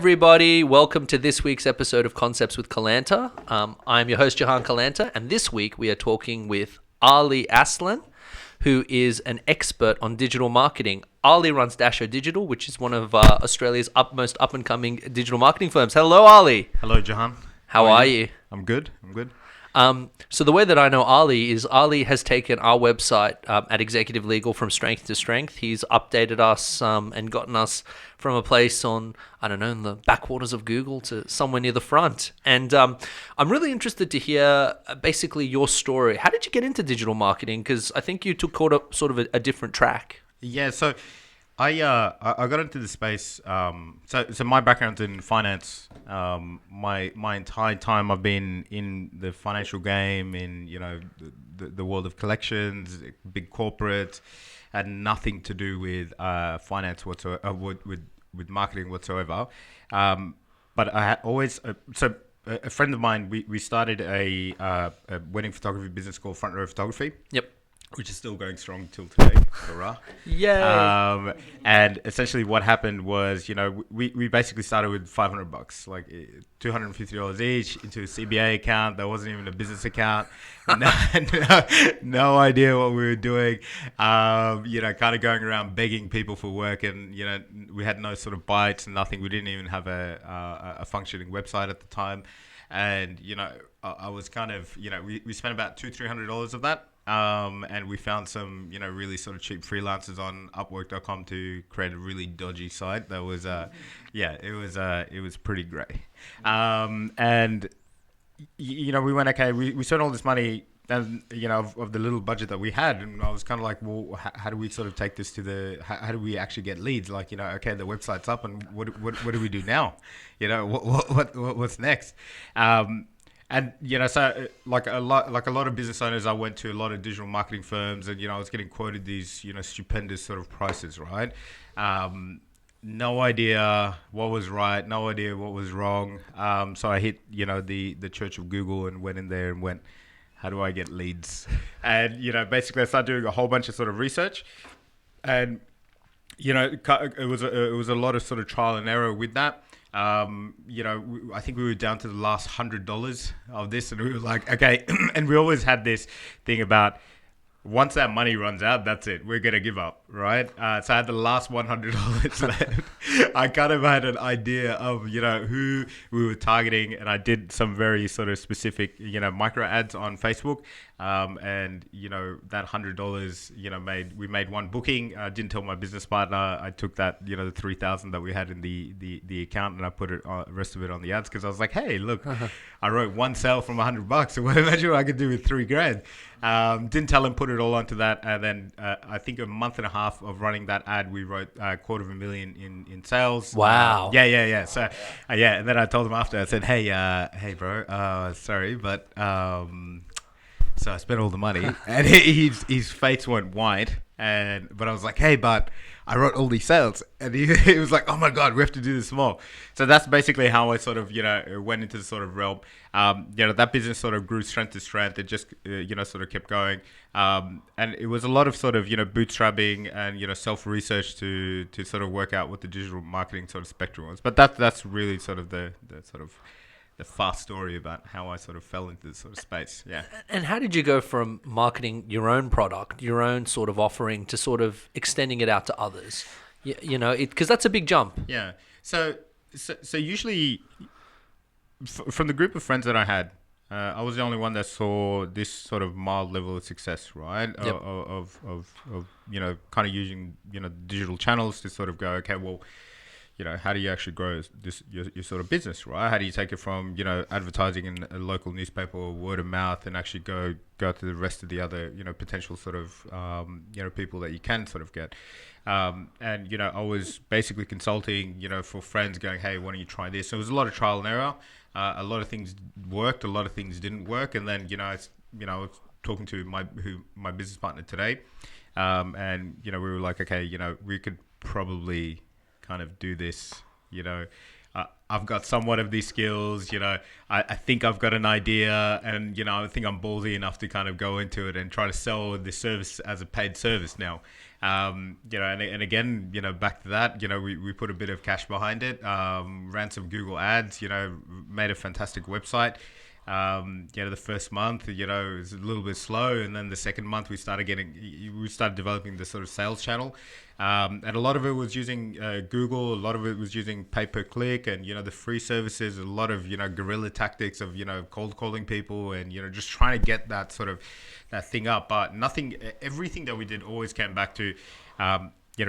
everybody. Welcome to this week's episode of Concepts with Kalantar. I'm your host, Jahan Kalantar, and this week we are talking with Ali Aslan, who is an expert on digital marketing. Ali runs Dasho Digital, which is one of Australia's most up-and-coming digital marketing firms. Hello, Ali. Hello, Jahan. How are you? I'm good. So the way that I know Ali is Ali has taken our website at Executive Legal from strength to strength. He's updated us and gotten us from a place on, I don't know, in the backwaters of Google to somewhere near the front. And I'm really interested to hear basically your story. How did you get into digital marketing? Because I think you took sort of a different track. Yeah, so I got into the space. So my background's in finance. My entire time I've been in the financial game, in the world of collections, big corporate, had nothing to do with finance whatsoever, with marketing whatsoever. But I had always a friend of mine. We started a wedding photography business called Front Row Photography. Yep. Which is still going strong till today. Hurrah. Yay. And essentially what happened was, we basically started with $500, like $250 each into a CBA account. That wasn't even a business account. No idea what we were doing. Kind of going around begging people for work, and, we had no sort of bites and nothing. We didn't even have a functioning website at the time. And, I was kind of, we spent about $200-300 of that. And we found some, really sort of cheap freelancers on Upwork.com to create a really dodgy site. That was, it was pretty great. And, we went, okay, we spent all this money and, of the little budget that we had. And I was kind of like, well, how do we sort of take this to how do we actually get leads? Like, okay, the website's up, and what do we do now? What's next? And so like a lot of business owners, I went to a lot of digital marketing firms, and I was getting quoted these stupendous sort of prices, right? No idea what was right, no idea what was wrong. So I hit the church of Google and went in there and went, how do I get leads? And basically I started doing a whole bunch of sort of research, and it was a lot of sort of trial and error with that. I think we were down to the last $100 of this, and we were like, okay. And we always had this thing about, once that money runs out, that's it. We're going to give up, right? So I had the last $100 left. I kind of had an idea of, who we were targeting, and I did some very sort of specific, micro ads on Facebook. And that $100, we made one booking. I didn't tell my business partner. I took that, the 3,000 that we had in the account, and I put the rest of it on the ads, because I was like, hey, look, I wrote one sale from $100. So imagine what I could do with $3,000. Didn't tell him, put it all onto that. And then I think a month and a half of running that ad, we wrote $250,000 in sales. Wow. Yeah. So and then I told him after, I said, hey bro, sorry, but so I spent all the money, and his face went white. But I was like, hey, but I wrote all these sales, and he was like, oh my God, we have to do this more. So that's basically how I sort of went into the sort of realm. That business sort of grew strength to strength. It just sort of kept going, and it was a lot of sort of bootstrapping and self research to sort of work out what the digital marketing sort of spectrum was. But that's really sort of the sort of the fast story about how I sort of fell into this sort of space. Yeah. And how did you go from marketing your own product, your own sort of offering, to sort of extending it out to others? Because that's a big jump. Yeah. So usually from the group of friends that I had, I was the only one that saw this sort of mild level of success, right? Yep. Of kind of using, digital channels to sort of go, okay, well, how do you actually grow your sort of business, right? How do you take it from, advertising in a local newspaper or word of mouth, and actually go to the rest of the other, potential sort of, people that you can sort of get. And, I was basically consulting, for friends, going, hey, why don't you try this? So it was a lot of trial and error. A lot of things worked, a lot of things didn't work. And then, I was talking to my business partner today. And, we were like, okay, we could probably kind of do this, I've got somewhat of these skills, I think I've got an idea, and I think I'm ballsy enough to kind of go into it and try to sell this service as a paid service now. And again, back to that, we put a bit of cash behind it, ran some Google ads, made a fantastic website. The first month, it was a little bit slow, and then the second month we started developing the sort of sales channel, and a lot of it was using Google, a lot of it was using pay-per-click, and the free services, a lot of guerrilla tactics of cold calling people, and just trying to get that sort of that thing up. But everything that we did always came back to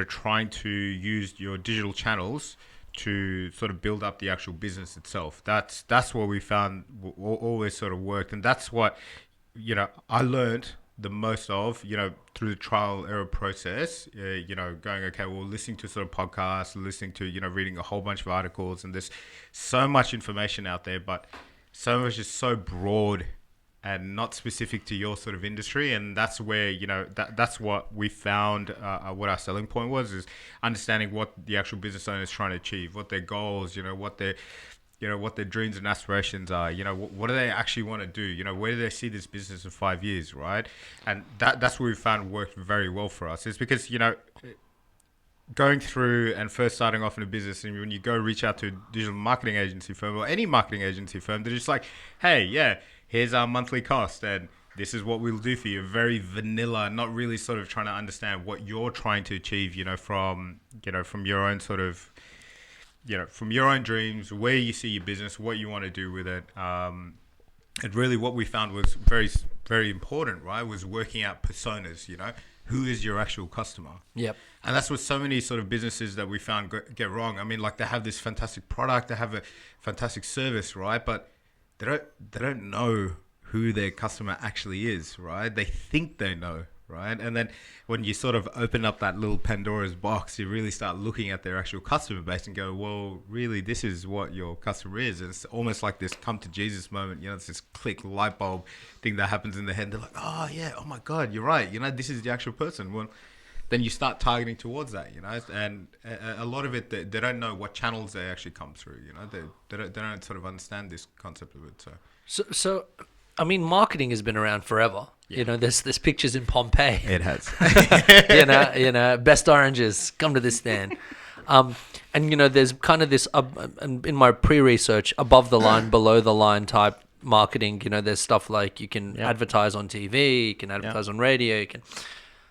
trying to use your digital channels to sort of build up the actual business itself. That's what we found always sort of worked, and that's what I learned the most of through the trial error process. Going, okay, well, listening to sort of podcasts, listening to reading a whole bunch of articles, and there's so much information out there, but so much is so broad and not specific to your sort of industry. And that's where that's what we found, what our selling point was, is understanding what the actual business owner is trying to achieve, what their goals, what their dreams and aspirations are, what do they actually want to do, where do they see this business in 5 years, right? And that's what we found worked very well for us, is because going through and first starting off in a business, and when you go reach out to a digital marketing agency firm or any marketing agency firm, they're just like, hey, yeah, here's our monthly cost, and this is what we'll do for you. Very vanilla, not really sort of trying to understand what you're trying to achieve, from your own sort of, from your own dreams, where you see your business, what you want to do with it. And really what we found was very, very important, right? Was working out personas, who is your actual customer? Yep. And that's what so many sort of businesses that we found get wrong. I mean, like, they have this fantastic product, they have a fantastic service, right? But they don't know who their customer actually is, right? They think they know, right? And then when you sort of open up that little Pandora's box, you really start looking at their actual customer base and go, well, really, this is what your customer is. And it's almost like this come to Jesus moment, it's this click light bulb thing that happens in the head. They're like, oh yeah, oh my God, you're right. This is the actual person. Well, then you start targeting towards that, and a lot of it, they don't know what channels they actually come through, they don't sort of understand this concept of it. So I mean, marketing has been around forever. Yeah. There's pictures in Pompeii. It has. Best oranges, come to this stand. And there's kind of this in my pre-research, above the line, below the line type marketing. There's stuff like you can advertise on TV, you can advertise on radio,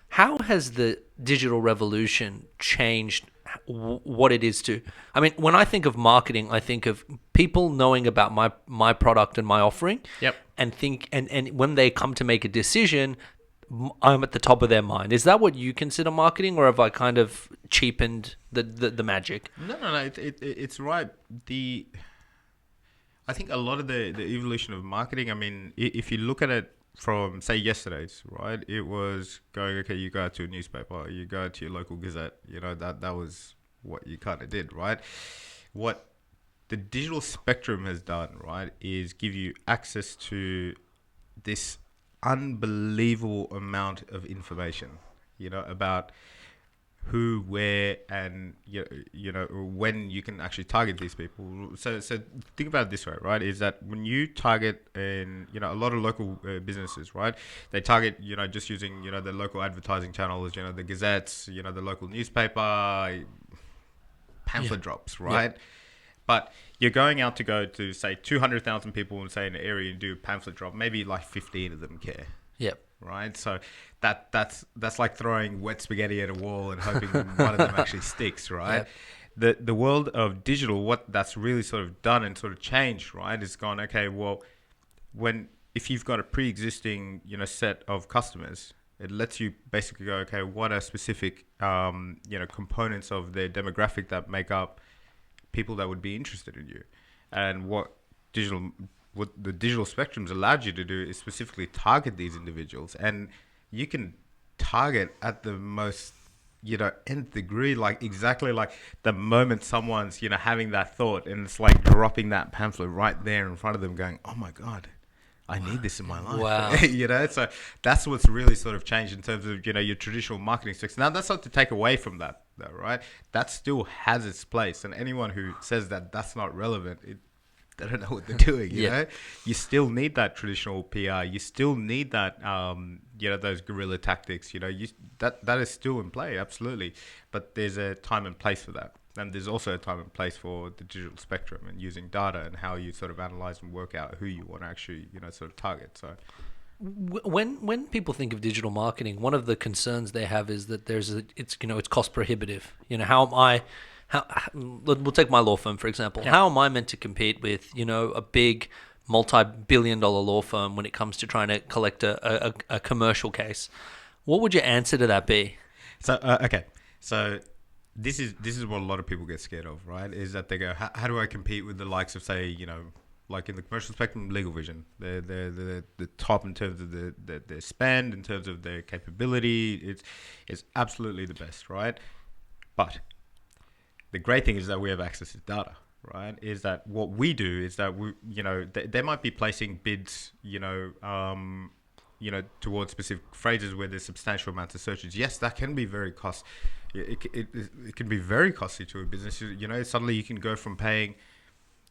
How has the digital revolution changed what it is to? I mean, when I think of marketing, I think of people knowing about my product and my offering. Yep. And when they come to make a decision, I'm at the top of their mind. Is that what you consider marketing, or have I kind of cheapened the magic? No, it's right. I think a lot of the evolution of marketing, I mean, if you look at it from, say, yesterday's, right? It was going, okay, you go out to a newspaper, you go to your local gazette, that was what you kind of did, right? What the digital spectrum has done, right, is give you access to this unbelievable amount of information, about who, where, and when you can actually target these people. So think about it this way, right? Is that when you target a lot of local businesses, right? They target just using the local advertising channels, the gazettes, the local newspaper, pamphlet drops, right? Yeah. But you're going out to go to, say, 200,000 people in, say, an area and do a pamphlet drop. Maybe like 15 of them care. Yep. Right, so that's like throwing wet spaghetti at a wall and hoping one of them actually sticks, right? Yep. The world of digital, what that's really sort of done and sort of changed, right, is gone, okay, well, if you've got a pre-existing set of customers, it lets you basically go, okay, what are specific components of their demographic that make up people that would be interested in you, and what the digital spectrums allowed you to do is specifically target these individuals. And you can target at the most, nth degree, like exactly like the moment someone's, having that thought, and it's like dropping that pamphlet right there in front of them going, oh my God, I need this in my life. Wow. So that's what's really sort of changed in terms of, your traditional marketing sticks. Now, that's not to take away from that, though, right? That still has its place. And anyone who says that that's not relevant, they don't know what they're doing, You still need that traditional PR. You still need that, those guerrilla tactics, that is still in play, absolutely. But there's a time and place for that. And there's also a time and place for the digital spectrum and using data and how you sort of analyze and work out who you want to actually, sort of target. So, When people think of digital marketing, one of the concerns they have is that it's cost prohibitive. How am I? We'll take my law firm for example. Yeah. How am I meant to compete with a big multi-billion-dollar law firm when it comes to trying to collect a commercial case? What would your answer to that be? So okay, so this is what a lot of people get scared of, right? Is that they go, how do I compete with the likes of, say, like in the commercial spectrum, Legal Vision, they're the top in terms of their spend, in terms of their capability. It's absolutely the best, right? But the great thing is that we have access to data, right? Is that what we do is that they might be placing bids, towards specific phrases where there's substantial amounts of searches. Yes, that can be very it can be very costly to a business. Suddenly you can go from paying,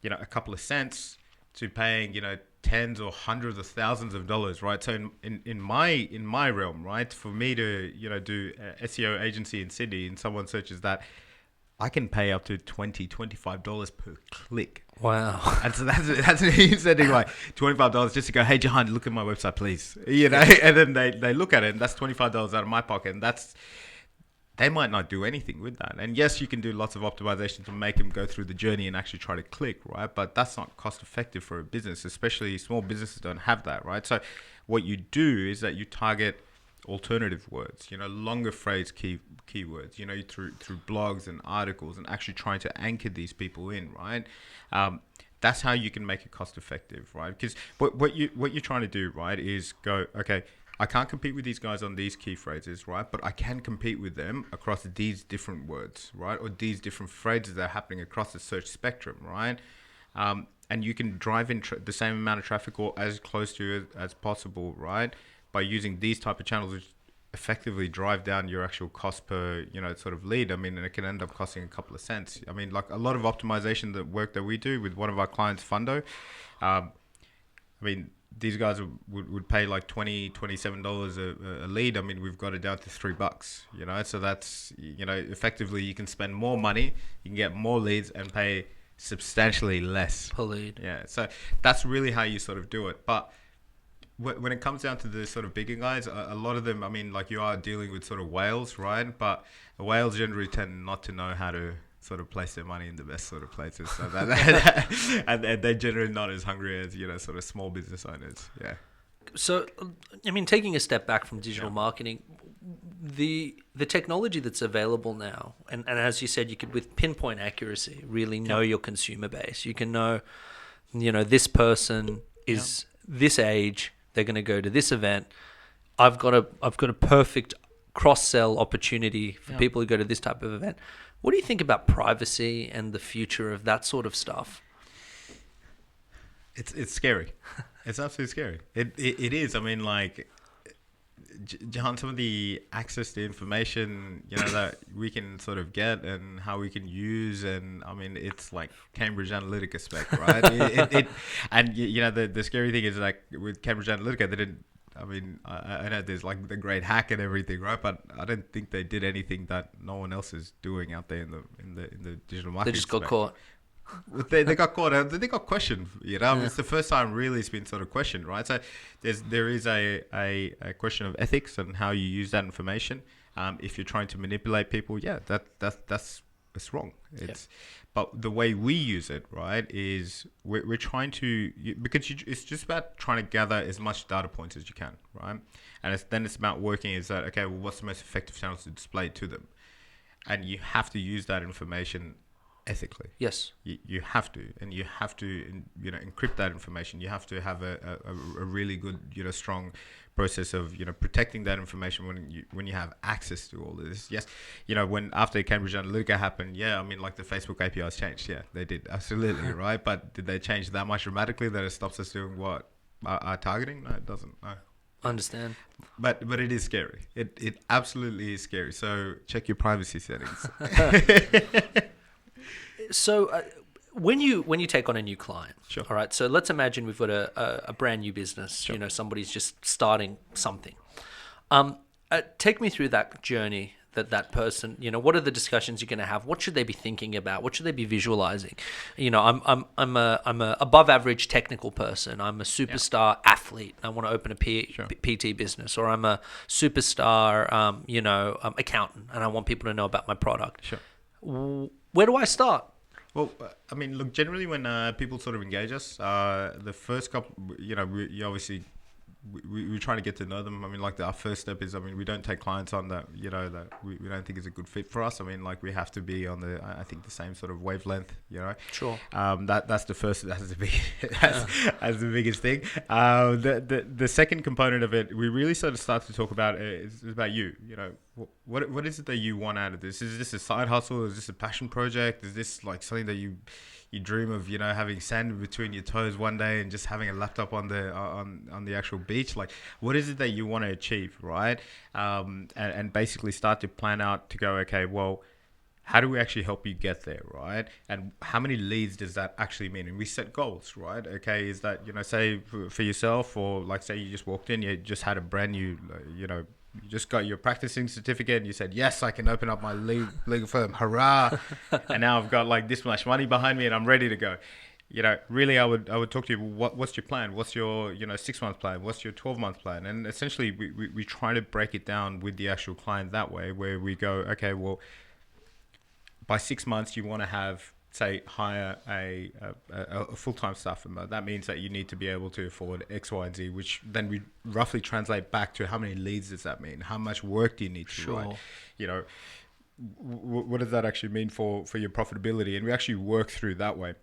a couple of cents to paying, tens or hundreds of thousands of dollars, right? So in my realm, right, for me to, do a SEO agency in Sydney and someone searches that, I can pay up to $25 per click. Wow. And so that's me sending like $25 just to go, hey Jahan, look at my website, please. And then they look at it, and that's $25 out of my pocket, and they might not do anything with that. And yes, you can do lots of optimization to make them go through the journey and actually try to click, right? But that's not cost effective for a business, especially small businesses don't have that, right? So what you do is that you target alternative words, longer phrase keywords, through blogs and articles, and actually trying to anchor these people in, right? That's how you can make it cost effective, right? Because what you're trying to do, right, is go, okay, I can't compete with these guys on these key phrases, right? But I can compete with them across these different words, right? Or these different phrases that are happening across the search spectrum, right? And you can drive in the same amount of traffic or as close to it as possible, right? By using these type of channels, which effectively drive down your actual cost per, sort of lead. I mean, and it can end up costing a couple of cents. I mean, like a lot of optimization work that we do with one of our clients, Fundo, I mean, these guys would pay like $27 a lead. I mean, we've got it down to $3, so that's, effectively you can spend more money, you can get more leads and pay substantially less Per lead. Yeah. So that's really how you sort of do it. But when it comes down to the sort of bigger guys, a lot of them, I mean, like you are dealing with sort of whales, right? But whales generally tend not to know how to sort of place their money in the best sort of places. So and they're generally not as hungry as, sort of small business owners. Yeah. So, I mean, taking a step back from digital marketing, the technology that's available now, and as you said, you could with pinpoint accuracy really know your consumer base. You can know, this person is this age, they're going to go to this event. I've got a perfect cross-sell opportunity for people who go to this type of event. What do you think about privacy and the future of that sort of stuff? It's scary. It's absolutely scary. It is. I mean, like, Jahan, some of the access to information, that we can sort of get and how we can use, and I mean, it's like Cambridge Analytica spec, right? And the scary thing is, like, with Cambridge Analytica, they didn't. I mean, I know there's like the great hack and everything, right? But I don't think they did anything that no one else is doing out there in the digital marketing. They just got caught. They got caught. They got questioned. I mean, it's the first time really it's been sort of questioned, right? So there is a question of ethics and how you use that information. If you're trying to manipulate people, that's wrong. But the way we use it, right, is we're trying to, because it's just about trying to gather as much data points as you can, right? And then it's about working is that, okay, well, what's the most effective channels to display to them? And you have to use that information ethically. Yes. You have to, and you have to, encrypt that information. You have to have a really good, strong process of, protecting that information when you have access to all of this. Yes. When after Cambridge Analytica happened, I mean, like the Facebook APIs changed. Yeah, they did. Absolutely. Right. But did they change that much dramatically that it stops us doing what our targeting? No, it doesn't. No. Understand. But it is scary. It absolutely is scary. So check your privacy settings. So when you take on a new client, Sure. all right. So let's imagine we've got a brand new business. Sure. You know, somebody's just starting something. Take me through that journey. That person, you know, what are the discussions you're going to have? What should they be thinking about? What should they be visualizing? You know, I'm a above average technical person. I'm a superstar athlete. I want to open a Sure. PT business, or I'm a superstar, accountant, and I want people to know about my product. Sure. Where do I start? Well, I mean, look, generally when people sort of engage us, the first couple, you know, you obviously we try to get to know them. I mean, like our first step is, I mean, we don't take clients on that, you know, that we don't think is a good fit for us. I mean, like we have to be on I think the same sort of wavelength, you know. Sure. That's the first, that's the big, that's the biggest thing. The second component of it, we really sort of start to talk about is about you. You know, what is it that you want out of this? Is this a side hustle? Is this a passion project? Is this like something that you dream of, you know, having sand between your toes one day and just having a laptop on the actual beach? Like, what is it that you want to achieve, right? And basically start to plan out to go, okay, well, how do we actually help you get there, right? And how many leads does that actually mean? And we set goals, right? Okay, is that, you know, say for yourself, or like say you just walked in, you just had a brand new, you know, you just got your practicing certificate and you said, yes, I can open up my legal firm. Hurrah. And now I've got like this much money behind me and I'm ready to go. You know, really, I would talk to you. What's your plan? What's your, you know, 6-month plan? What's your 12-month plan? And essentially we try to break it down with the actual client that way, where we go, okay, well, by 6 months, you want to have, say, hire a full-time staff member. That means that you need to be able to afford X, Y, and Z, which then we roughly translate back to how many leads does that mean? How much work do you need to write? You know, what does that actually mean for your profitability? And we actually work through that way.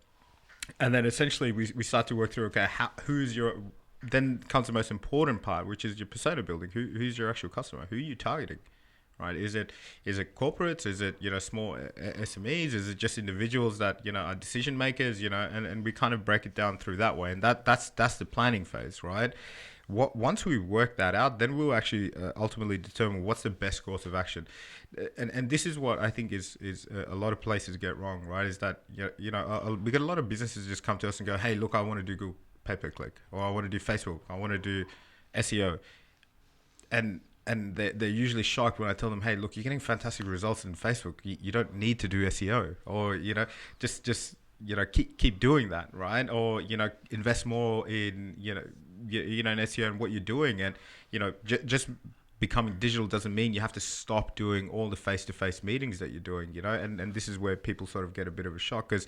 And then essentially we start to work through, okay, then comes the most important part, which is your persona building. Who's your actual customer? Who are you targeting? Right? Is it corporates? Is it, you know, small SMEs? Is it just individuals that, you know, are decision makers? You know, and we kind of break it down through that way, and that's the planning phase, right? Once we work that out, then we'll actually ultimately determine what's the best course of action, and this is what I think is a lot of places get wrong, right? Is that, you know, we get a lot of businesses just come to us and go, hey, look, I want to do Google pay-per-click, or I want to do Facebook, I want to do SEO, and they're usually shocked when I tell them, hey, look, you're getting fantastic results in Facebook. You don't need to do SEO, or, you know, just you know, keep doing that, right? Or, you know, invest more in, you know, in SEO and what you're doing. And, you know, just becoming digital doesn't mean you have to stop doing all the face-to-face meetings that you're doing, you know. And this is where people sort of get a bit of a shock, because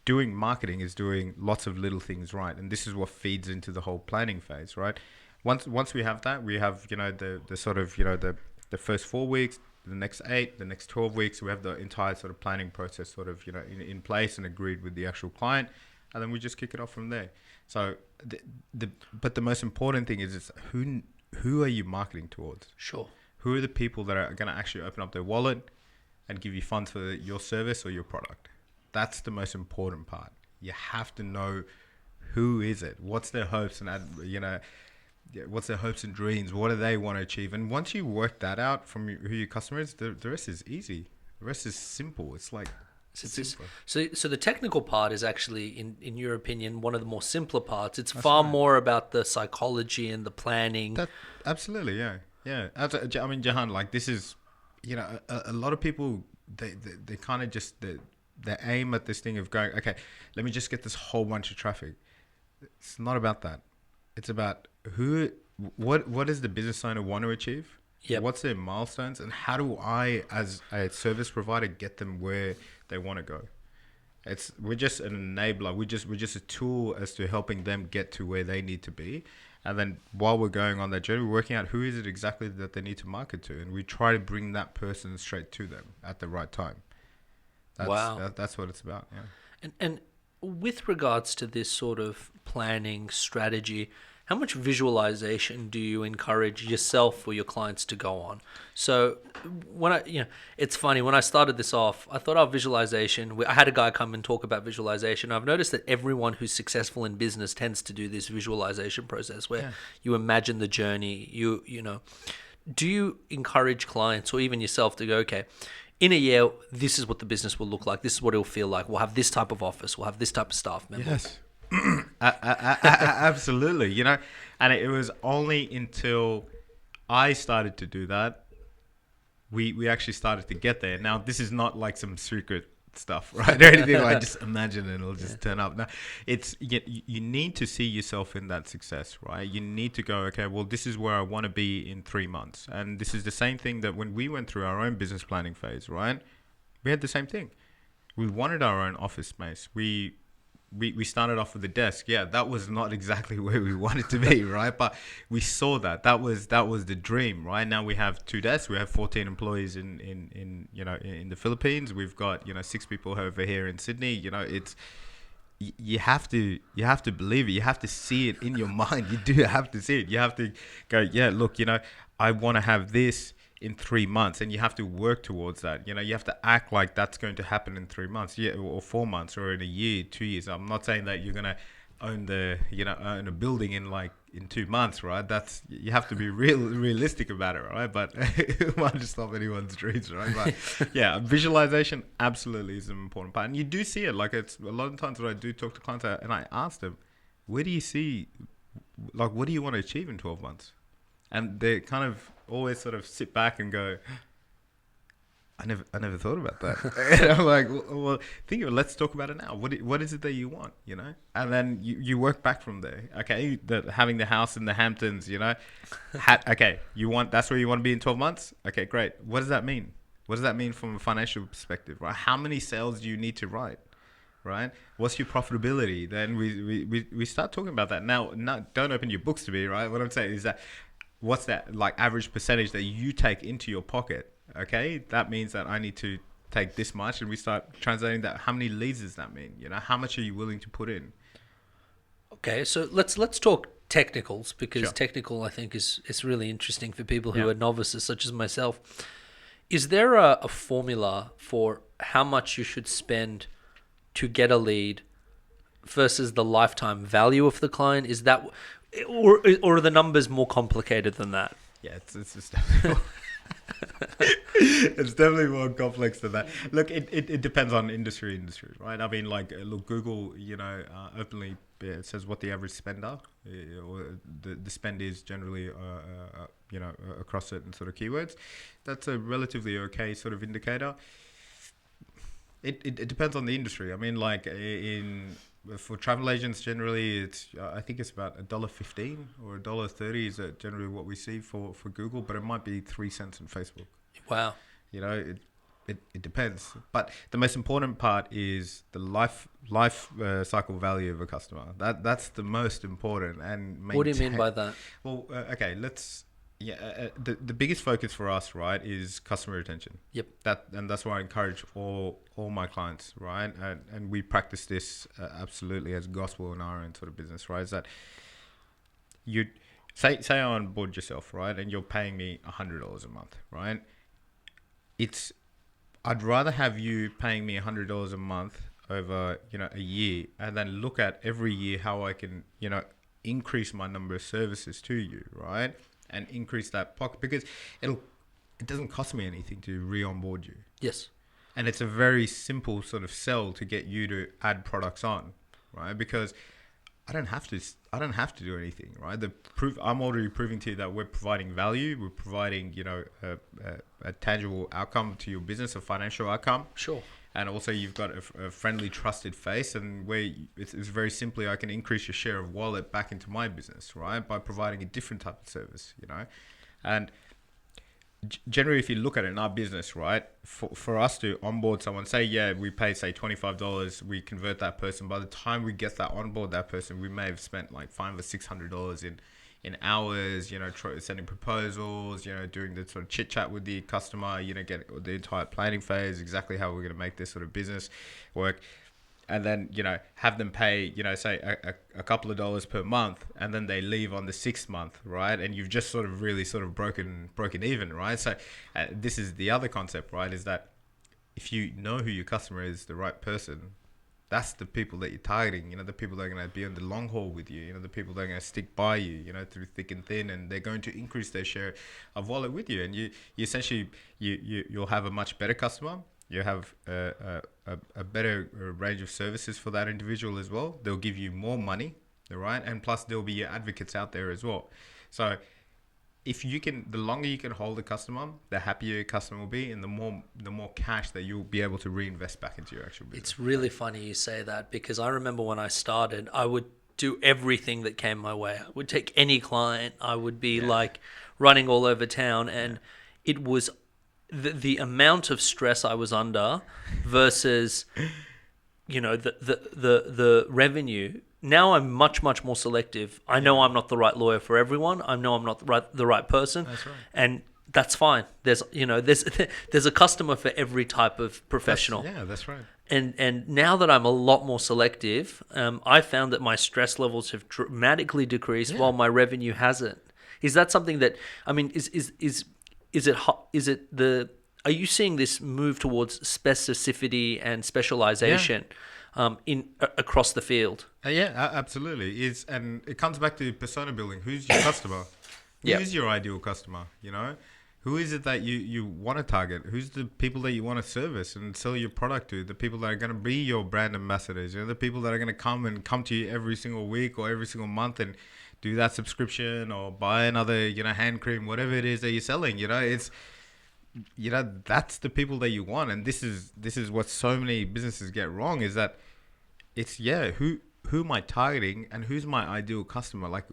doing marketing is doing lots of little things right. And this is what feeds into the whole planning phase, right? Once we have that, we have, you know, the sort of, you know, the first 4 weeks, the next 8, the next 12 weeks, we have the entire sort of planning process sort of, you know, in place and agreed with the actual client, and then we just kick it off from there. So but the most important thing is who are you marketing towards? Sure. Who are the people that are going to actually open up their wallet and give you funds for your service or your product? That's the most important part. You have to know who is it, what's their hopes and, you know, what's their hopes and dreams, what do they want to achieve. And once you work that out from who your customer is, the rest is easy. The rest is simple. It's like so the technical part is actually, in your opinion, one of the more simpler parts. It's far more about the psychology and the planning. Absolutely, yeah. I mean, Jahan, like, this is, you know, a lot of people, they kind of just they aim at this thing of going, okay, let me just get this whole bunch of traffic. It's not about that. It's about what does the business owner want to achieve? Yep. What's their milestones, and how do I, as a service provider, get them where they want to go? We're just an enabler. We're just a tool as to helping them get to where they need to be. And then while we're going on that journey, we're working out who is it exactly that they need to market to, and we try to bring that person straight to them at the right time. That's what it's about. Yeah. And with regards to this sort of planning strategy, how much visualization do you encourage yourself or your clients to go on? So when it's funny, when I started this off, I thought our visualization, I had a guy come and talk about visualization. I've noticed that everyone who's successful in business tends to do this visualization process where Yeah. you imagine the journey, do you encourage clients or even yourself to go, okay, in a year, this is what the business will look like. This is what it'll feel like. We'll have this type of office. We'll have this type of staff member. Yes. Absolutely. And it was only until I started to do that, we actually started to get there. Now, this is not like some secret stuff, right? Or anything like just imagine it, it'll just turn up. Now, you need to see yourself in that success, right? You need to go, okay, well, this is where I want to be in 3 months. And this is the same thing that when we went through our own business planning phase, right? We had the same thing. We wanted our own office space. We started off with a desk. Yeah, that was not exactly where we wanted to be, right? But we saw that was the dream, right? Now we have 2 desks. We have 14 employees in the Philippines. We've got 6 people over here in Sydney. It's you have to believe it. You have to see it in your mind. You do have to see it. You have to go, yeah, look, I want to have this in 3 months, and you have to work towards that. You have to act like that's going to happen in 3 months, yeah, or 4 months, or in a year, 2 years. I'm not saying that you're gonna own own a building in 2 months, right? That's, you have to be realistic about it, right? But it might just stop anyone's dreams, right? But yeah, visualization absolutely is an important part, and you do see it. Like, it's a lot of times when I do talk to clients, and I ask them, where do you see, like, what do you want to achieve in 12 months? And they kind of always sort of sit back and go, I never thought about that. And I'm like, well, think of it. Let's talk about it now. What is it that you want, And then you work back from there. Okay, having the house in the Hamptons, okay, that's where you want to be in 12 months. Okay, great. What does that mean? What does that mean from a financial perspective, right? How many sales do you need to write? Right? What's your profitability? Then we start talking about that. Now, don't open your books to me, right? What I'm saying is that, what's that like average percentage that you take into your pocket? Okay, that means that I need to take this much, and we start translating that. How many leads does that mean? How much are you willing to put in? Okay, so let's talk technicals, because Sure. technical, I think, is really interesting for people who Yeah. are novices such as myself. Is there a formula for how much you should spend to get a lead versus the lifetime value of the client? Is that, or are the numbers more complicated than that? Yeah, it's just definitely it's definitely more complex than that. Look, it depends on industry, right? I mean, like, look, Google, openly says what the average spender, or the spend is generally, across certain sort of keywords. That's a relatively okay sort of indicator. It depends on the industry. I mean, like, for travel agents, generally, it's I think it's about $1.15 or $1.30 is generally what we see for Google, but it might be 3 cents in Facebook. Wow. It depends. But the most important part is the life cycle value of a customer. That's the most important. And What do you mean by that? Well, okay, let's. Yeah, the biggest focus for us, right, is customer retention. Yep. That's why I encourage all my clients, right, and we practice this absolutely as gospel in our own sort of business, right? Is that you say I onboard yourself, right, and you're paying me $100 a month, right? I'd rather have you paying me $100 a month over a year, and then look at every year how I can increase my number of services to you, right? And increase that pocket, because it doesn't cost me anything to re-onboard you. Yes. And it's a very simple sort of sell to get you to add products on, right? Because I don't have to do anything, right? I'm already proving to you that we're providing value. We're providing, a tangible outcome to your business, a financial outcome. Sure. And also, you've got a friendly, trusted face, and where it's very simply, I can increase your share of wallet back into my business, right? By providing a different type of service, And generally, if you look at it in our business, right, for us to onboard someone, we pay, say, $25, we convert that person. By the time we get that onboard that person, we may have spent like $500 or $600 in hours, sending proposals, doing the sort of chit chat with the customer, get the entire planning phase, exactly how we're going to make this sort of business work. and then have them pay say a couple of dollars per month, and then they leave on the 6th month, right? And you've just sort of really sort of broken even, right? So this is the other concept, right? Is that if you know who your customer is, the right person, that's the people that you're targeting. The people that are going to be on the long haul with you. The people that are going to stick by you. Through thick and thin, and they're going to increase their share of wallet with you. And you essentially you'll have a much better customer. You have a better range of services for that individual as well. They'll give you more money, right? And plus there'll be your advocates out there as well. So if you can, the longer you can hold a customer, the happier your customer will be, and the more cash that you'll be able to reinvest back into your actual business. It's really funny you say that, because I remember when I started, I would do everything that came my way. I would take any client. I would be like running all over town, and it was the amount of stress I was under versus the revenue. Now I'm much more selective. I know I'm not the right lawyer for everyone. I know I'm not the right person. That's right. And that's fine. There's there's a customer for every type of professional. That's right. And now that I'm a lot more selective, I found that my stress levels have dramatically decreased while my revenue hasn't. Is that something that, I mean, are you seeing this move towards specificity and specialization across the field? Absolutely. And it comes back to persona building. Who's your customer? Who's your ideal customer? Who is it that you want to target? Who's the people that you want to service and sell your product to? The people that are going to be your brand ambassadors. The people that are going to come to you every single week or every single month and do that subscription or buy another hand cream, whatever it is that you're selling. It's that's the people that you want. And this is what so many businesses get wrong, is that it's who am I targeting and who's my ideal customer? Like,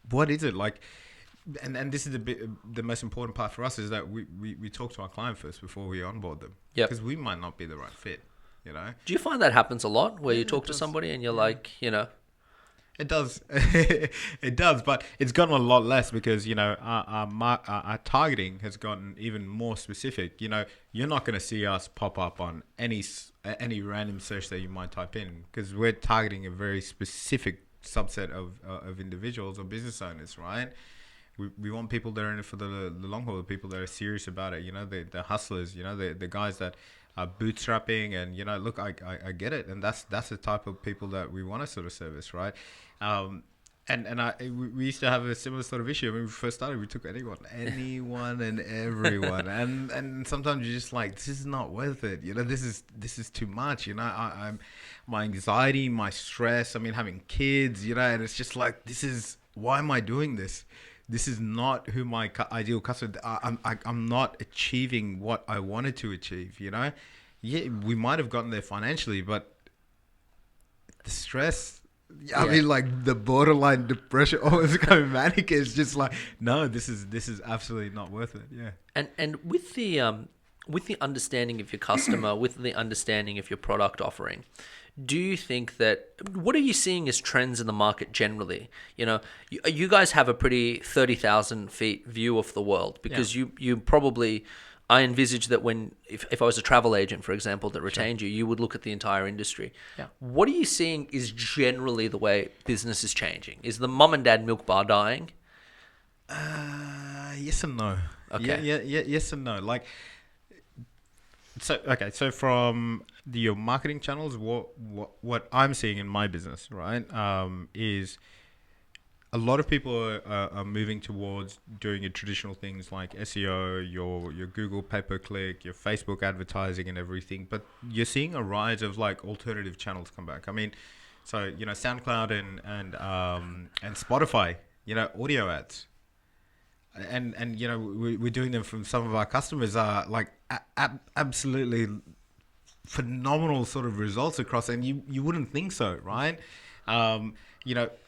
what is it like? And this is the most important part for us, is that we talk to our client first before we onboard them. Because we might not be the right fit. Do you find that happens a lot, where you talk to somebody and you're like, It does. It does, but it's gotten a lot less because, our targeting has gotten even more specific. You're not going to see us pop up on any random search that you might type in, because we're targeting a very specific subset of individuals or business owners, right? We want people that are in it for the long haul, the people that are serious about it, the hustlers, the guys that are bootstrapping, and look, I get it, and that's the type of people that we want to sort of service, right? We used to have a similar sort of issue when we first started. We took anyone and everyone, and sometimes you're just like, this is not worth it. This is too much. I'm my anxiety, my stress. I mean, having kids. And it's just like, why am I doing this? This is not who my ideal customer. I'm not achieving what I wanted to achieve. Yeah, we might have gotten there financially, but the stress. I mean, like the borderline depression, almost going manic. Is just like, no, this is absolutely not worth it. Yeah. And with the understanding of your customer, with the understanding of your product offering, do you think that, what are you seeing as trends in the market generally? You guys have a pretty 30,000 feet view of the world, because you probably, I envisage that if I was a travel agent, for example, that retained you would look at the entire industry. Yeah. What are you seeing is generally the way business is changing? Is the mum and dad milk bar dying? Yes and no. Okay. Yeah, yes and no. Like, so from your marketing channels, what I'm seeing in my business, right, is a lot of people are moving towards doing your traditional things like SEO, your Google pay-per-click, your Facebook advertising and everything. But you're seeing a rise of like alternative channels come back. I mean, so SoundCloud and Spotify, audio ads. And we're doing them from some of our customers are like absolutely phenomenal sort of results across, and you wouldn't think so, right?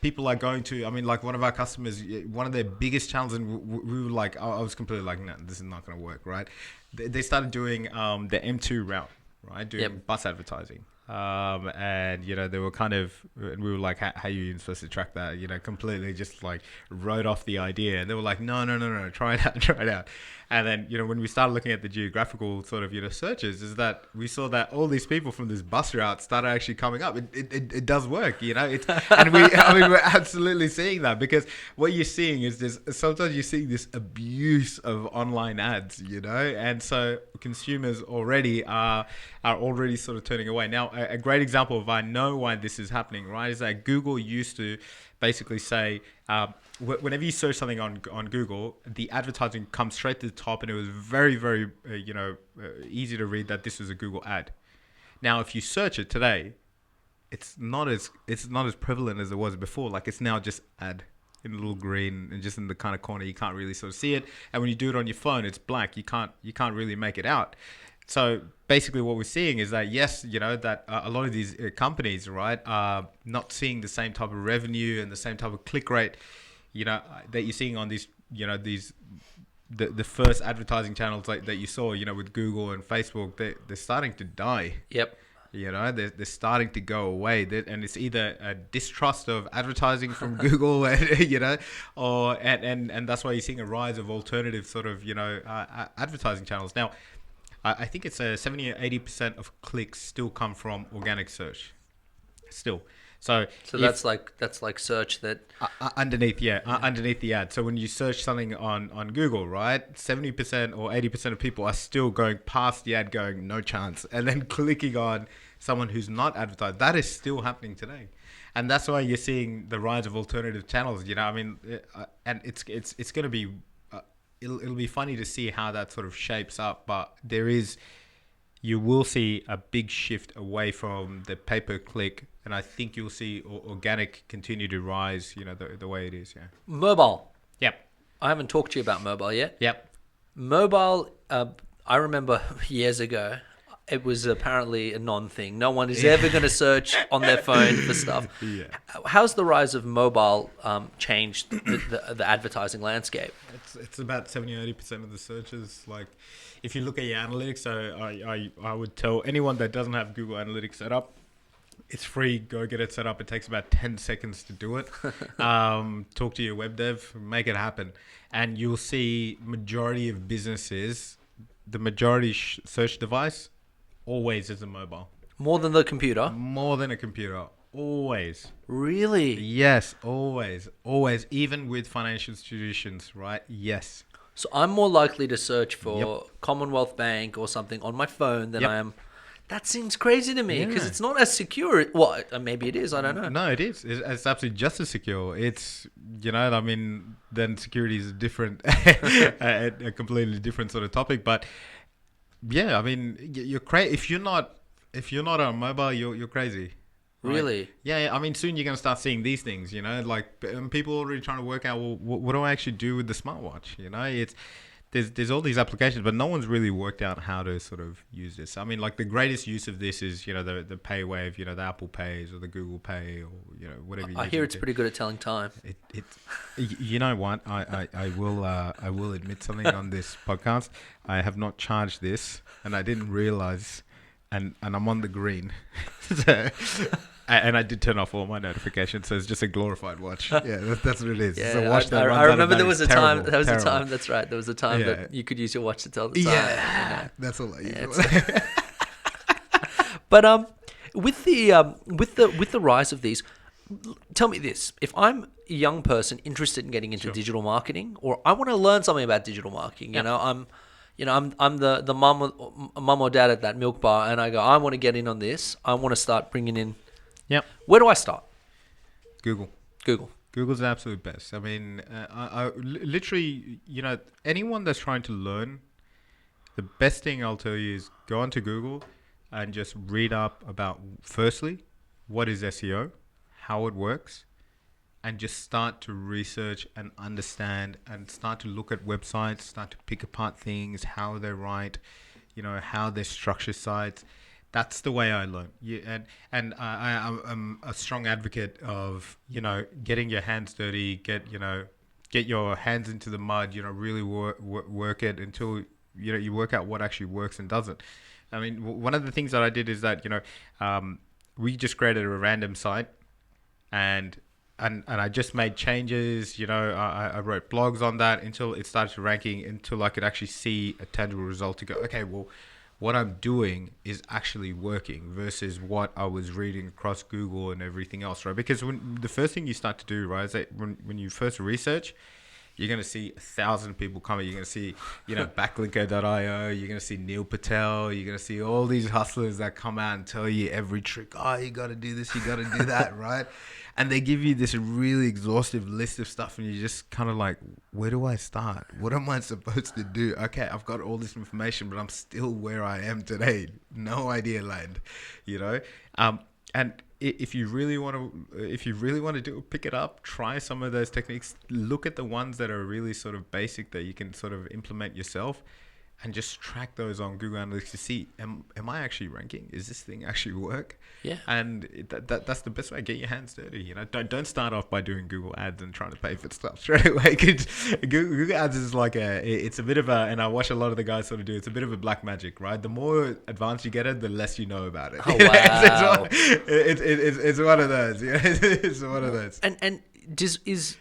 People are going to, I mean, like one of our customers, one of their biggest challenges, and we were like, I was completely like, no, this is not going to work, right? They started doing the M2 route, right? Doing bus advertising. And they were kind of, and we were like, how are you even supposed to track that? Completely just like wrote off the idea. And they were like, no, no, no, no, try it out, try it out. And then, when we started looking at the geographical sort of, searches, is that we saw that all these people from this bus route started actually coming up. It does work, it's, and we're absolutely seeing that, because what you're seeing is this, sometimes you see this abuse of online ads, and so consumers already are already sort of turning away. Now, a great example of I know why this is happening, right, is that Google used to basically say, whenever you search something on Google, the advertising comes straight to the top, and it was very, very, easy to read that this was a Google ad. Now, if you search it today, it's not as prevalent as it was before. Like, it's now just ad in a little green and just in the kind of corner. You can't really sort of see it. And when you do it on your phone, it's black. You can't really make it out. So basically what we're seeing is that, yes, that a lot of these companies, right, are not seeing the same type of revenue and the same type of click rate, that you're seeing on these, the first advertising channels that you saw, with Google and Facebook. They're starting to die. Yep. They're starting to go away. And it's either a distrust of advertising from Google, or that's why you're seeing a rise of alternative sort of, advertising channels. Now, I think it's 70 or 80% of clicks still come from organic search. Still. So that's like search that underneath the ad. So when you search something on Google, right, 70% or 80% of people are still going past the ad, going no chance, and then clicking on someone who's not advertised. That is still happening today, and that's why you're seeing the rise of alternative channels. And it's going to be. It'll be funny to see how that sort of shapes up, but you will see a big shift away from the pay-per-click, and I think you'll see organic continue to rise, the way it is, yeah. Mobile. Yep. I haven't talked to you about mobile yet. Yep. Mobile, I remember years ago, it was apparently a non-thing. No one is ever going to search on their phone for stuff. Yeah. How's the rise of mobile changed the advertising landscape? It's about 70 or 80% of the searches. Like, if you look at your analytics, so I would tell anyone that doesn't have Google Analytics set up, it's free. Go get it set up. It takes about 10 seconds to do it. Talk to your web dev, make it happen. And you'll see majority of businesses, the majority search device always is a mobile. More than the computer? More than a computer. Always. Really? Yes, always. Always. Even with financial institutions, right? Yes. So I'm more likely to search for Commonwealth Bank or something on my phone than I am. That seems crazy to me because it's not as secure. Well, maybe it is. I don't know. No, it is. It's absolutely just as secure. It's, then security is a different, a completely different sort of topic. But yeah, you're crazy. If you're not on mobile, you're crazy. Right? Really? Yeah. Soon you're going to start seeing these things, like people are already trying to work out, well, what do I actually do with the smartwatch? There's all these applications, but no one's really worked out how to sort of use this. Like the greatest use of this is, the Pay Wave, the Apple Pays or the Google Pay or, whatever. I hear it's pretty good at telling time. You know what? I will admit something on this podcast. I have not charged this and I didn't realize, and I'm on the green. And I did turn off all my notifications, so it's just a glorified watch. Yeah, that's what it is. Yeah, it's a watch that I remember there was a time. Terrible. That's right. There was a time that you could use your watch to tell the time. Yeah, that's all I use. But with the rise of these, tell me this: if I'm a young person interested in getting into digital marketing, or I want to learn something about digital marketing, I'm the mum or dad at that milk bar, and I go, I want to get in on this. I want to start bringing in. Yep. Where do I start? Google. Google's the absolute best. I literally, anyone that's trying to learn, the best thing I'll tell you is go onto Google and just read up about, firstly, what is SEO, how it works, and just start to research and understand and start to look at websites, start to pick apart things, how they write, how they structure sites. That's the way I learn. I'm a strong advocate of, getting your hands dirty, get your hands into the mud, really work it until, you work out what actually works and doesn't. I mean, one of the things that I did is that, we just created a random site, and and I just made changes. I wrote blogs on that until it started ranking, until I could actually see a tangible result to go, okay, well, what I'm doing is actually working versus what I was reading across Google and everything else, right? Because when the first thing you start to do, right, is that when you first research, you're going to see 1,000 people coming. You're going to see, backlinko.io. You're going to see Neil Patel. You're going to see all these hustlers that come out and tell you every trick. Oh, you got to do this. You got to do that, right? And they give you this really exhaustive list of stuff, and you're just kind of like, where do I start? What am I supposed to do? Okay, I've got all this information, but I'm still where I am today. No idea land, and if you really want to do it, pick it up, try some of those techniques, look at the ones that are really sort of basic that you can sort of implement yourself, and just track those on Google Analytics to see, am I actually ranking? Is this thing actually work? Yeah. And that's the best way. Get your hands dirty. Don't start off by doing Google Ads and trying to pay for stuff straight away. Google Ads is it's a bit of and I watch a lot of the guys sort of do. It's a bit of a black magic, right? The more advanced you get it, the less you know about it. Oh, wow. It's one of those. It's one of those. And is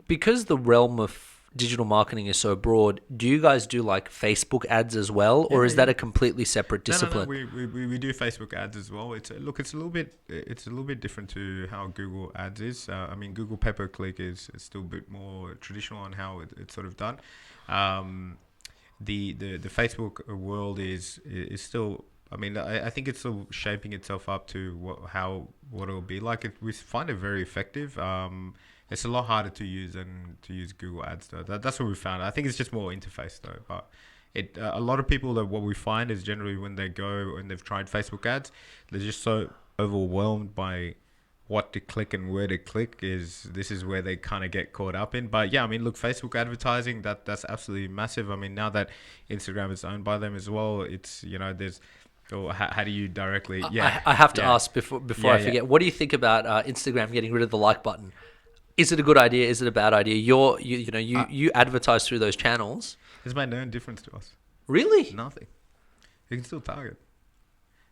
because the realm of digital marketing is so broad, do you guys do like Facebook ads as well, or is that a completely separate discipline? No. We do Facebook ads as well. It's a little bit different to how Google Ads is. I mean, Google pay per click is still a bit more traditional on how it's sort of done. The Facebook world is still. I mean, I think it's still shaping itself up to what it'll be like. We find it very effective. It's a lot harder to use than to use Google Ads though. That's what we found. I think it's just more interface though. But a lot of people, that what we find is generally when they go and they've tried Facebook ads, they're just so overwhelmed by what to click and where to click. This is where they kind of get caught up in. But yeah, I mean, look, Facebook advertising, that's absolutely massive. I mean, now that Instagram is owned by them as well, it's there's. Or how do you directly? Yeah, I have to ask before I forget. What do you think about Instagram getting rid of the like button? Is it a good idea? Is it a bad idea? You advertise through those channels. It's made no difference to us. Really? Nothing. You can still target.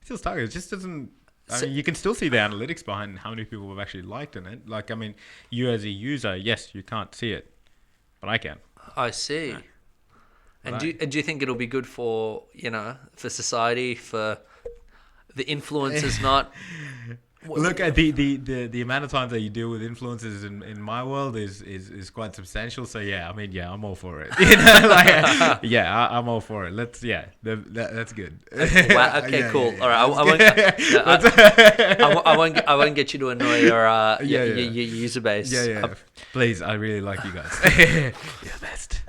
It just doesn't. I mean, you can still see the analytics behind how many people have actually liked in it. Like, I mean, you as a user, yes, you can't see it, but I can. I see. Yeah. And do you think it'll be good for for society, for the influencers not? Look at the amount of times that you deal with influencers in my world is quite substantial. So yeah, I mean, yeah, I'm all for it. I'm all for it. That's good. Wow. Okay, cool. All right, I won't get you to annoy your user base. Yeah. Please, I really like you guys. You're the best.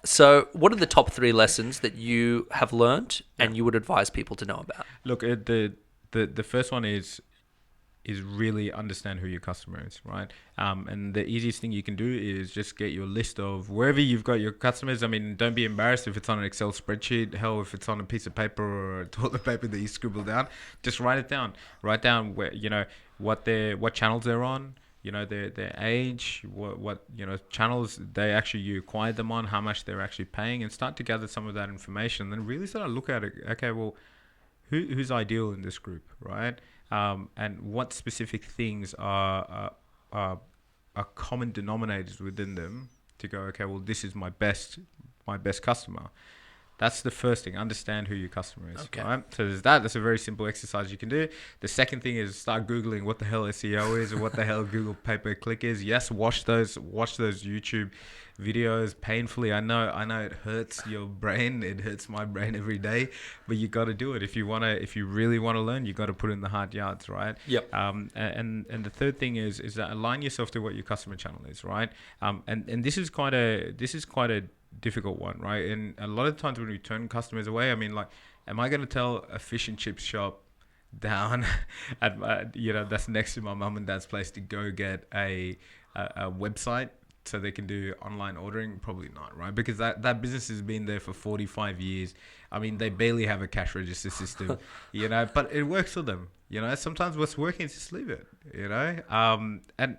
So, what are the top 3 lessons that you have learned and you would advise people to know about? Look, the first one is really understand who your customer is, right? And the easiest thing you can do is just get your list of wherever you've got your customers. I mean, don't be embarrassed if it's on an Excel spreadsheet. Hell, if it's on a piece of paper or a toilet paper that you scribble down, just write it down. Write down where what channels they're on. Their age, what channels they actually you acquired them on, how much they're actually paying, and start to gather some of that information. Then really start to look at it. Okay, well, who's ideal in this group, right? And what specific things are common denominators within them to go, okay, well, this is my best customer. That's the first thing. Understand who your customer is. Okay. Right? So there's that. That's a very simple exercise you can do. The second thing is start Googling what the hell SEO is or what the hell Google pay-per-click is. Yes, watch those YouTube videos painfully. I know it hurts your brain. It hurts my brain every day, but you got to do it. If you really want to learn, you got to put in the hard yards, right? Yep. And the third thing is that align yourself to what your customer channel is, right? And this is quite a difficult one, right? And a lot of times when we turn customers away, I mean, like, am I going to tell a fish and chip shop down at that's next to my mum and dad's place to go get a website so they can do online ordering? Probably not, right? Because that business has been there for 45 years. I mean, they barely have a cash register system, but it works for them. Sometimes what's working is just leave it, and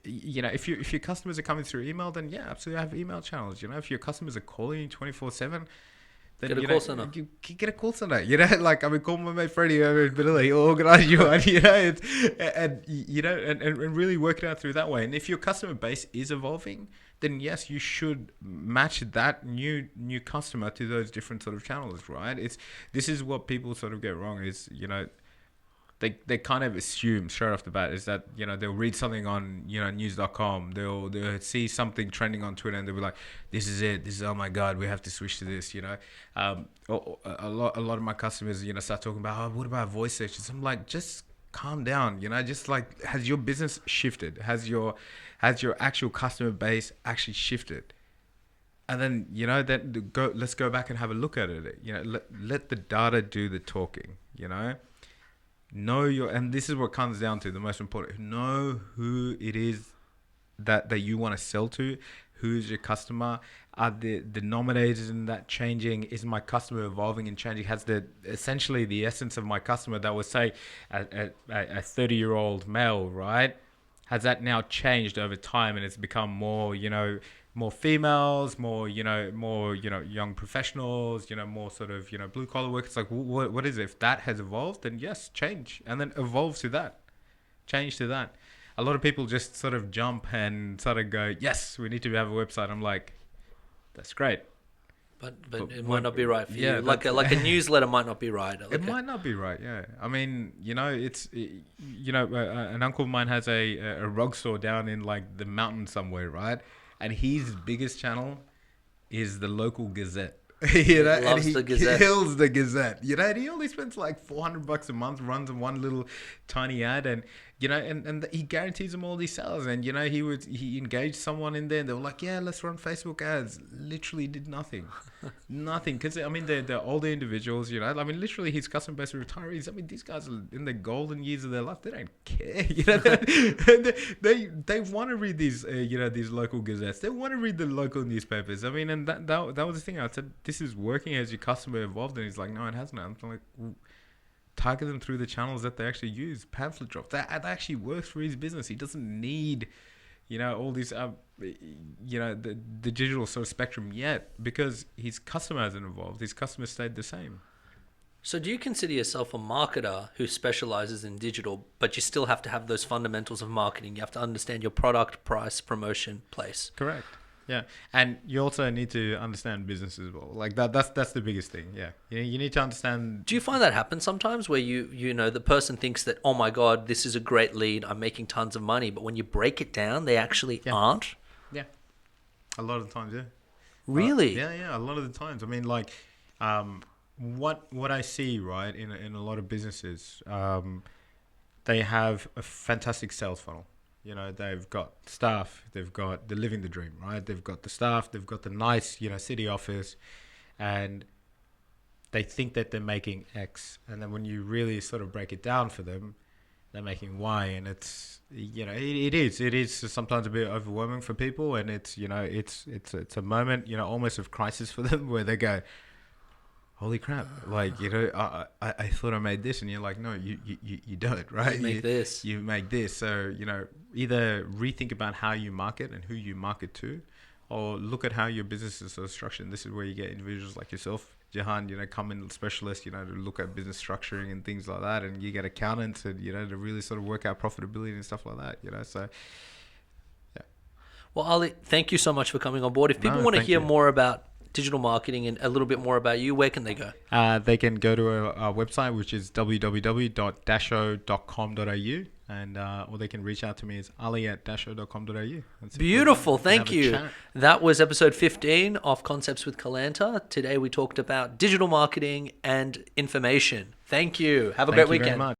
if your customers are coming through email, then yeah, absolutely have email channels. If your customers are calling you 24/7, then Get a you call know, center. you get a call center. You know, like I mean, call my mate Freddie over in Manila. He'll organize you one. You know, and really work it out through that way. And if your customer base is evolving, then yes, you should match that new customer to those different sort of channels, right? This is what people sort of get wrong is, you know, they kind of assume straight off the bat is that, you know, they'll read something on, you know, news.com, they'll see something trending on Twitter and they'll be like, this is it, this is, oh my god, we have to switch to this, you know. A lot of my customers, you know, start talking about, oh, what about voice sessions? I'm like, just calm down, you know, just like, has your business shifted? Has your actual customer base actually shifted? And then, you know, let's go back and have a look at it. You know, let the data do the talking, you know. And this is what comes down to the most important. Know who it is that you want to sell to. Who's your customer? Are the denominators in that changing? Is my customer evolving and changing? Has essentially the essence of my customer that was, say, a 30-year-old male, right? Has that now changed over time and it's become more, you know, more females, more young professionals, you know, more sort of, you know, blue collar work. It's like, what is it? If that has evolved, then yes, change, and then evolve to that, change to that. A lot of people just sort of jump and sort of go, yes, we need to have a website. I'm like, that's great. But it might not be right for you. Like a newsletter might not be right. It might not be right. Yeah. I mean, you know, an uncle of mine has a rug store down in like the mountain somewhere, right? And his biggest channel is the local Gazette. You know, and he kills the Gazette. You know, and he only spends like $400 a month, runs one little tiny ad, and you know, and he guarantees them all these sales. And you know, he engaged someone in there, and they were like, yeah, let's run Facebook ads. Literally did nothing, nothing. Because I mean, they're older individuals. You know, I mean, literally his customer base are retirees. I mean, these guys are in the golden years of their life. They don't care. You know, they want to read these you know, these local gazettes. They want to read the local newspapers. I mean, and that was the thing. I said, this is working as your customer evolved, and he's like, no, it hasn't. I'm like, well, target them through the channels that they actually use. Pamphlet drops. That actually works for his business. He doesn't need, you know, all these, you know, the digital sort of spectrum yet, because his customer hasn't evolved. His customer stayed the same. So do you consider yourself a marketer who specializes in digital, but you still have to have those fundamentals of marketing? You have to understand your product, price, promotion, place. Correct. Yeah, and you also need to understand business as well. Like that's the biggest thing. Yeah, you need to understand. Do you find that happens sometimes where you know the person thinks that, oh my god, this is a great lead, I'm making tons of money, but when you break it down, they actually aren't? Yeah, a lot of the times, yeah. Really? Yeah, a lot of the times. I mean, like, what I see, right, in a lot of businesses, they have a fantastic sales funnel. You know, they've got staff, they're living the dream, right? They've got the staff, they've got the nice, you know, city office, and they think that they're making X. And then when you really sort of break it down for them, they're making Y. And it's, you know, it is sometimes a bit overwhelming for people. And it's, you know, it's a moment, you know, almost of crisis for them where they go, holy crap, like, you know, I thought I made this, and you're like, no, you don't, right? You make this. So, you know, either rethink about how you market and who you market to, or look at how your business is sort of structured. And this is where you get individuals like yourself, Jahan, you know, come in specialists, you know, to look at business structuring and things like that. And you get accountants, and, you know, to really sort of work out profitability and stuff like that, you know, so... Well, Ali, thank you so much for coming on board. If people want to hear more about digital marketing and a little bit more about you, where can they go? They can go to our website, which is www.dasho.com.au, and or they can reach out to me as ali@dasho.com.au. Beautiful, thank you. That was episode 15 of Concepts with Kalantar. Today we talked about digital marketing and information. Thank you. Have a great weekend. Very much.